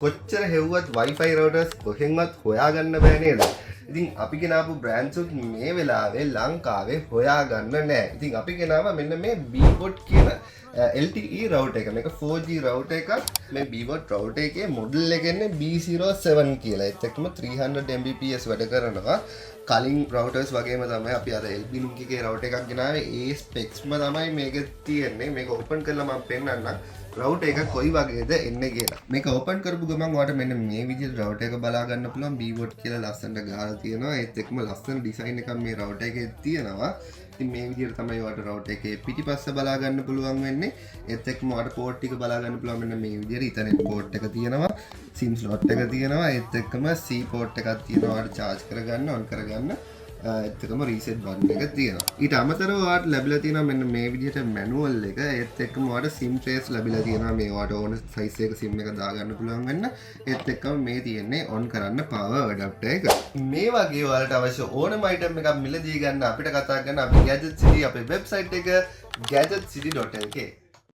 කොච්චර හෙව්වත් Wi-Fi routers කොහෙන්වත් හොයාගන්න බෑ නේද? ඉතින් අපි ගෙනාපු brands උත් මේ වෙලාවේ ලංකාවේ හොයාගන්න නෑ. ඉතින් අපි ගෙනාවා මෙන්න මේ Bbot කියන LTE router එක. මේක 4G router එකක්. මේ Bbot router එකේ model එක එන්නේ B07 කියලා. ඒත් එක්කම 300 Mbps වැඩ කරනවා. කලින් routers වගේම තමයි අපි අර LB link එකේ router එකක් ගෙනාවේ. ඒ specsම තමයි මේක තියෙන්නේ. මේක open කරලා මම පෙන්නන්නම්. රවුටර් එක කොයි වගේද එන්නේ කියලා. මේක ඕපන් කරපු ගමන් ඔයාලට මෙන්න මේ විදිහට රවුටර් එක බලා ගන්න පුළුවන්. Bbot කියලා ලස්සනට ගහලා තියෙනවා. ඒත් එක්කම ලස්සන ඩිසයින් එකක් මේ රවුටර් එකේ තියෙනවා. ඉතින් මේ විදිහට තමයි ඔයාලට රවුටර් එකේ පිටිපස්ස බලා ගන්න පුළුවන් වෙන්නේ. ඒත් එක්කම ඔයාලට පෝට් ටික බලා ගන්න පුළුවන් මෙන්න මේ විදිහට. ඉතනෙත් පෝට් එක තියෙනවා. SIM slot එක තියෙනවා. ඒත් එක්කම C port එකක් තියෙනවා. ඔයාලට charge කරගන්න, on කරගන්න. එතකම රීසෙට් බටන් එක තියෙනවා. ඊට අමතරව ඔයාලට ලැබිලා තියෙනවා මෙන්න මේ විදිහට මැනුවල් එක. ඒත් එක්කම ඔයාලට SIM trace ලැබිලා තියෙනවා. මේ ඔයාලට ඕන size එක SIM එක දාගන්න පුළුවන් වෙන්න. ඒත් එක්කම මේ තියෙන්නේ on කරන්න power adapter එක. මේ වගේ ඔයාලට අවශ්‍ය ඕනම item එකක් මිලදී ගන්න අපිට කතා කරන්න අපි Gadget City අපේ website එක gadgetcity.lk